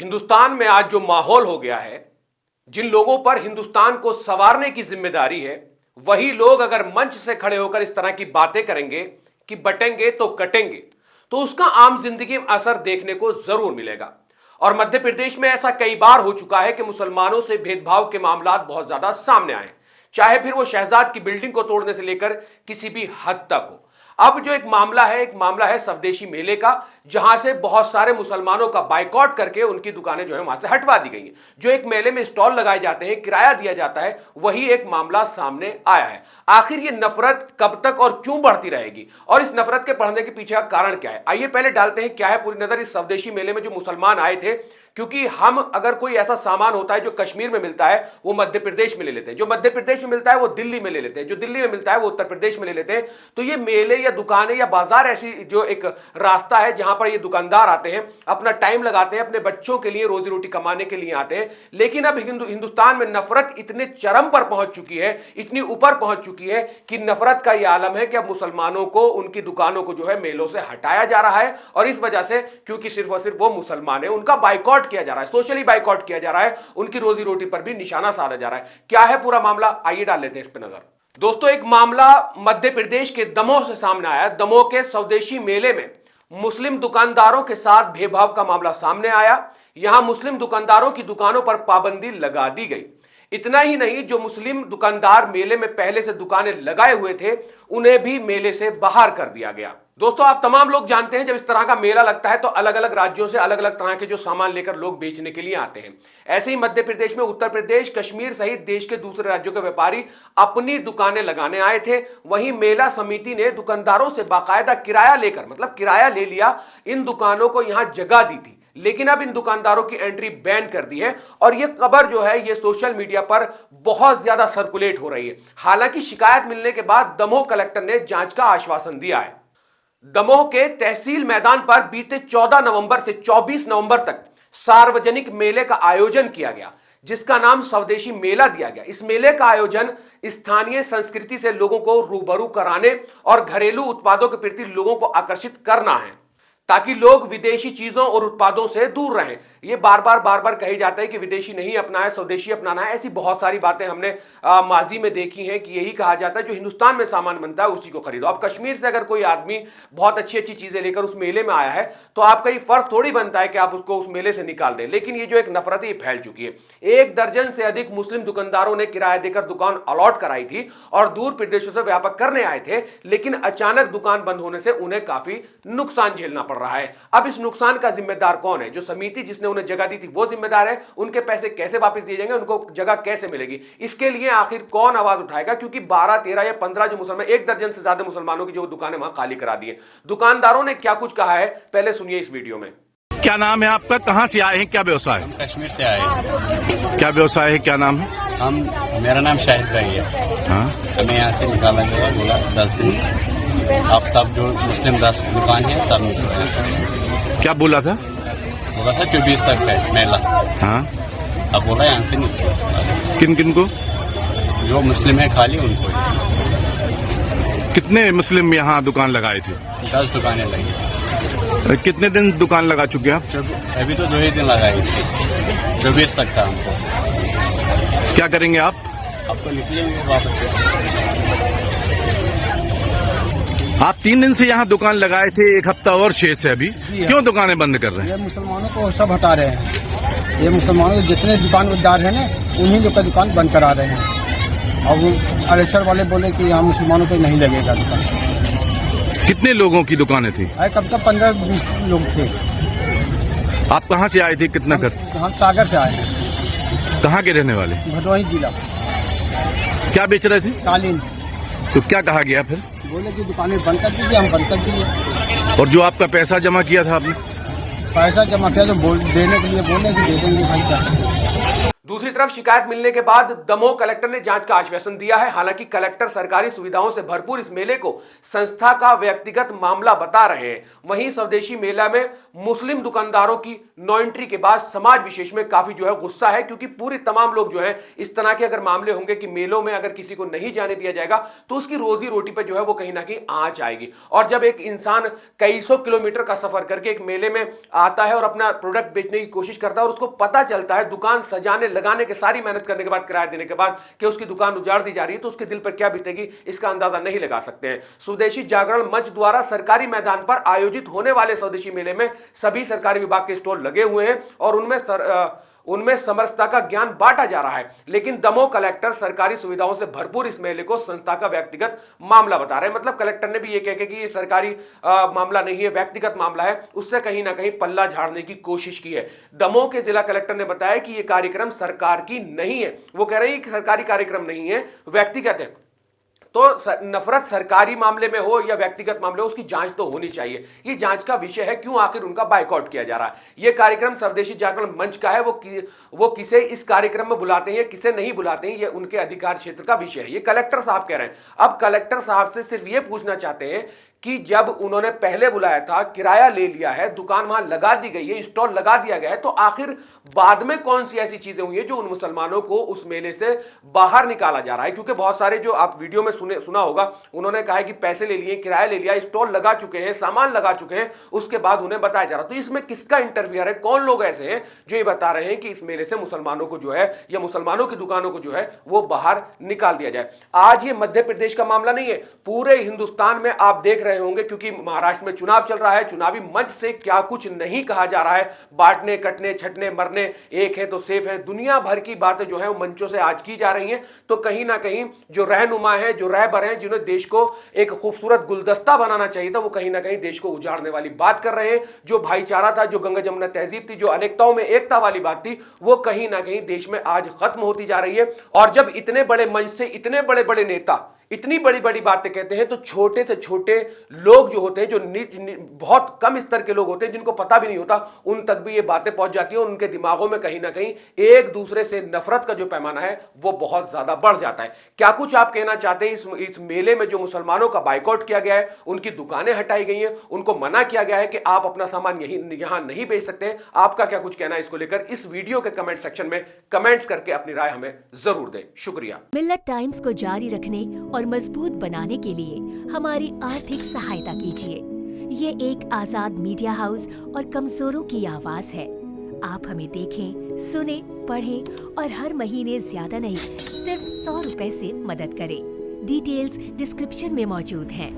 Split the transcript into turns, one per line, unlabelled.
हिंदुस्तान में आज जो माहौल हो गया है, जिन लोगों पर हिंदुस्तान को संवारने की जिम्मेदारी है, वही लोग अगर मंच से खड़े होकर इस तरह की बातें करेंगे कि बटेंगे तो कटेंगे, तो उसका आम जिंदगी में असर देखने को जरूर मिलेगा। और मध्य प्रदेश में ऐसा कई बार हो चुका है कि मुसलमानों से भेदभाव के मामला बहुत ज्यादा सामने आए, चाहे फिर वो शहजाद की बिल्डिंग को तोड़ने से लेकर किसी भी हद तक हो। अब जो एक मामला है स्वदेशी मेले का, जहां से बहुत सारे मुसलमानों का बाइकआउट करके उनकी दुकानें जो है वहां से हटवा दी गई हैं। जो एक मेले में स्टॉल लगाए जाते हैं, किराया दिया जाता है, वही एक मामला सामने आया है। आखिर ये नफरत कब तक और क्यों बढ़ती रहेगी, और इस नफरत के बढ़ने के पीछे का कारण क्या है? आइए पहले डालते हैं क्या है पूरी नजर इस स्वदेशी मेले में जो मुसलमान आए थे। क्योंकि हम अगर कोई ऐसा सामान होता है जो कश्मीर में मिलता है वो मध्य प्रदेश में ले लेते हैं, जो मध्य प्रदेश में मिलता है वो दिल्ली में ले लेते हैं, जो दिल्ली में मिलता है वो उत्तर प्रदेश में ले लेते हैं। तो ये मेले या दुकानें या बाजार ऐसी जो एक रास्ता है जहां पर ये दुकानदार आते हैं, अपना टाइम लगाते हैं, अपने बच्चों के लिए रोजी रोटी कमाने के लिए आते हैं। लेकिन अब हिंदुस्तान में नफरत इतने चरम पर पहुंच चुकी है, इतनी ऊपर पहुंच चुकी है कि नफरत का यह आलम है कि अब मुसलमानों को उनकी दुकानों को जो है मेलों से हटाया जा रहा है। और इस वजह से क्योंकि सिर्फ और सिर्फ वो मुसलमान है, उनका बाइकआउट किया जा रहा है, सोशली बाइकआउट किया जा रहा है, उनकी रोजी रोटी पर भी निशाना साधा जा रहा है। क्या है पूरा मामला, आइए डाल लेते हैं इस पर नजर। दोस्तों, एक मामला मध्य प्रदेश के दमोह से सामने आया। दमोह के स्वदेशी मेले में मुस्लिम दुकानदारों के साथ भेदभाव का मामला सामने आया। यहां मुस्लिम दुकानदारों की दुकानों पर पाबंदी लगा दी गई। इतना ही नहीं, जो मुस्लिम दुकानदार मेले में पहले से दुकानें लगाए हुए थे उन्हें भी मेले से बाहर कर दिया गया। दोस्तों, आप तमाम लोग जानते हैं जब इस तरह का मेला लगता है तो अलग अलग राज्यों से अलग अलग तरह के जो सामान लेकर लोग बेचने के लिए आते हैं। ऐसे ही मध्य प्रदेश में उत्तर प्रदेश, कश्मीर सहित देश के दूसरे राज्यों के व्यापारी अपनी दुकानें लगाने आए थे। वहीं मेला समिति ने दुकानदारों से बाकायदा किराया लेकर, मतलब किराया ले लिया, इन दुकानों को यहां जगह दी थी। लेकिन अब इन दुकानदारों की एंट्री बैन कर दी है और यह खबर जो है ये सोशल मीडिया पर बहुत ज्यादा सर्कुलेट हो रही है। हालांकि शिकायत मिलने के बाद दमोह कलेक्टर ने जांच का आश्वासन दिया है। दमोह के तहसील मैदान पर बीते 14 नवंबर से 24 नवंबर तक सार्वजनिक मेले का आयोजन किया गया, जिसका नाम स्वदेशी मेला दिया गया। इस मेले का आयोजन स्थानीय संस्कृति से लोगों को रूबरू कराने और घरेलू उत्पादों के प्रति लोगों को आकर्षित करना है, ताकि लोग विदेशी चीजों और उत्पादों से दूर रहें। ये बार बार कही जाता है कि विदेशी नहीं अपना है, स्वदेशी अपनाना है। ऐसी बहुत सारी बातें हमने माजी में देखी हैं कि यही कहा जाता है जो हिंदुस्तान में सामान बनता है उसी को खरीदो। अब कश्मीर से अगर कोई आदमी बहुत अच्छी अच्छी चीजें लेकर उस मेले में आया है तो आपका ये फर्ज थोड़ी बनता है कि आप उसको उस मेले से निकाल दें। लेकिन ये जो एक नफरत है फैल चुकी है। 1 दर्जन से अधिक मुस्लिम दुकानदारों ने किराया देकर दुकान अलॉट कराई थी और दूर प्रदेशों से व्यापार करने आए थे। लेकिन अचानक दुकान बंद होने से उन्हें काफी नुकसान झेलना पड़ रहा है। अब इस नुकसान का जिम्मेदार कौन है? जो समिति जिसने उन्हें जगह दी थी वो जिम्मेदार है। उनके पैसे कैसे वापस दिए जाएंगे, उनको जगह कैसे मिलेगी, इसके लिए आखिर कौन आवाज उठाएगा? क्योंकि 12, 13 या 15 जो मुसलमान, 1 दर्जन से ज्यादा मुसलमानों की जो दुकानें वहां खाली करा दी है। दुकानदारों ने क्या कुछ कहा है पहले सुनिए इस वीडियो में।
क्या नाम है आपका, कहाँ से आए हैं, क्या व्यवसाय है?
हम कश्मीर से आए हैं।
क्या व्यवसाय है, क्या नाम है?
मेरा नाम शाहिद भाई है।
हाँ,
हमें यहाँ से निकाला गया, बोला 10 दिन आप सब जो मुस्लिम 10 दुकान है सब निकलो।
क्या बोला था?
बोला था 24 तक है मेला।
हाँ,
अब बोला यहाँ से निकलो।
किन किन को?
जो मुस्लिम है खाली उनको।
कितने मुस्लिम यहाँ दुकान लगाए थे?
10 दुकानें लगी।
कितने दिन दुकान लगा चुके हैं आप?
अभी तो 2 ही दिन लगाई थी, 24 तक था हमको।
क्या करेंगे आप?
अब तो निकलेंगे वापस से।
आप 3 दिन से यहाँ दुकान लगाए थे, 1 हफ्ता और शेष है अभी, क्यों दुकानें बंद कर रहे हैं?
ये मुसलमानों को सब हटा रहे हैं। ये मुसलमानों के जितने दुकानदार हैं ना उन्हीं लोग का दुकान बंद करा रहे हैं। और वो अलेसर वाले बोले कि यहाँ मुसलमानों पे नहीं लगेगा दुकान।
कितने लोगों की दुकानें थी?
कब तक 15-20 लोग थे।
आप कहाँ से आए थे, कितना कर?
हम सागर से आए हैं।
कहाँ के रहने वाले?
भदोही जिला।
क्या बेच रहे थे?
कालीन।
तो क्या कहा गया फिर?
बोले कि दुकानें बंद कर दीजिए, हम बंद कर दिए।
और जो आपका पैसा जमा किया था आपने?
पैसा जमा किया तो देने के लिए बोले कि दे देंगे भाई। क्या
दूसरी तरफ शिकायत मिलने के बाद दमोह कलेक्टर ने जांच का आश्वासन दिया है। हालांकि कलेक्टर सरकारी सुविधाओं से भरपूर इस मेले को संस्था का व्यक्तिगत मामला बता रहे हैं। वहीं स्वदेशी मेला में मुस्लिम दुकानदारों की नो एंट्री के बाद समाज विशेष में काफी गुस्सा है, क्योंकि पूरी तमाम लोग इस तरह के अगर मामले होंगे कि मेलों में अगर किसी को नहीं जाने दिया जाएगा तो उसकी रोजी रोटी पे वो कहीं ना कहीं आंच आएगी। और जब एक इंसान कई सौ किलोमीटर का सफर करके एक मेले में आता है और अपना प्रोडक्ट बेचने की कोशिश करता है और उसको पता चलता है दुकान सजाने लगाने के सारी मेहनत करने के बाद, किराया देने के बाद, कि उसकी दुकान उजाड़ दी जा रही है, तो उसके दिल पर क्या बीतेगी इसका अंदाजा नहीं लगा सकते हैं। स्वदेशी जागरण मंच द्वारा सरकारी मैदान पर आयोजित होने वाले स्वदेशी मेले में सभी सरकारी विभाग के स्टॉल लगे हुए हैं और उनमें समरसता का ज्ञान बांटा जा रहा है। लेकिन दमोह कलेक्टर सरकारी सुविधाओं से भरपूर इस मेले को संस्था का व्यक्तिगत मामला बता रहे हैं। मतलब कलेक्टर ने भी ये कह के कि ये सरकारी मामला नहीं है, व्यक्तिगत मामला है, उससे कहीं ना कहीं पल्ला झाड़ने की कोशिश की है। दमोह के जिला कलेक्टर ने बताया कि ये कार्यक्रम सरकार की नहीं है। वो कह रहे हैं कि सरकारी कार्यक्रम नहीं है, व्यक्तिगत है। तो नफरत सरकारी मामले में हो या व्यक्तिगत मामले हो, उसकी जांच तो होनी चाहिए। ये जांच का विषय है, क्यों आखिर उनका बायकॉट किया जा रहा है। ये कार्यक्रम स्वदेशी जागरण मंच का है, वो किसे इस कार्यक्रम में बुलाते हैं, किसे नहीं बुलाते हैं, ये उनके अधिकार क्षेत्र का विषय है। ये कलेक्टर साहब कह रहे हैं। अब कलेक्टर साहब से सिर्फ ये पूछना चाहते हैं कि जब उन्होंने पहले बुलाया था, किराया ले लिया है, दुकान वहां लगा दी गई है, स्टॉल लगा दिया गया है, तो आखिर बाद में कौन सी ऐसी चीजें हुई है जो उन मुसलमानों को उस मेले से बाहर निकाला जा रहा है। क्योंकि बहुत सारे जो आप वीडियो में सुना होगा, उन्होंने कहा है कि पैसे ले लिए, किराया ले लिया, स्टॉल लगा चुके हैं, सामान लगा चुके हैं, उसके बाद उन्हें बताया जा रहा। तो इसमें किसका इंटरफियर है? कौन लोग ऐसे हैं जो ये बता रहे हैं कि इस मेले से मुसलमानों को या मुसलमानों की दुकानों को वो बाहर निकाल दिया जाए। आज ये मध्य प्रदेश का मामला नहीं है, पूरे हिंदुस्तान में आप देख रहे होंगे, क्योंकि महाराष्ट्र में चुनाव चल रहा है। चुनावी मंच से क्या कुछ नहीं कहा जा रहा है। बांटने, कटने, छटने, मरने, एक है तो सेफ है, दुनिया भर की बातें वो मंचों से आज की जा रही हैं। तो कहीं ना कहीं जो रहनुमा है, जो रहबर हैं, जिन्हें देश को एक खूबसूरत गुलदस्ता बनाना चाहिए था, वो कहीं ना कहीं देश को उजाड़ने वाली बात कर रहे हैं। जो भाईचारा था, जो गंगा जमुना तहजीब थी, जो अनेकताओं में एकता वाली बात थी, वो कहीं ना कहीं देश में आज खत्म होती जा रही है। और जब इतने बड़े मंच से इतने बड़े बड़े नेता इतनी बड़ी बड़ी बातें कहते हैं, तो छोटे से छोटे लोग जो होते हैं, जो बहुत कम स्तर के लोग होते हैं, जिनको पता भी नहीं होता, उन तक भी ये बातें पहुंच जाती हैं और उनके दिमागों में कहीं ना कहीं एक दूसरे से नफरत का जो पैमाना है वो बहुत ज्यादा बढ़ जाता है। क्या कुछ आप कहना चाहते हैं इस मेले में जो मुसलमानों का बायकॉट किया गया है, उनकी दुकानें हटाई गई हैं, उनको मना किया गया है कि आप अपना सामान यहां नहीं बेच सकते? आपका क्या कुछ कहना है इसको लेकर? इस वीडियो के कमेंट सेक्शन में कमेंट्स करके अपनी राय हमें जरूर दें। शुक्रिया।
मिल्लत टाइम्स को जारी रखने और मजबूत बनाने के लिए हमारी आर्थिक सहायता कीजिए। ये एक आजाद मीडिया हाउस और कमजोरों की आवाज है। आप हमें देखें, सुने, पढ़ें और हर महीने ज्यादा नहीं, सिर्फ 100 रुपए से मदद करें। डिटेल्स डिस्क्रिप्शन में मौजूद हैं।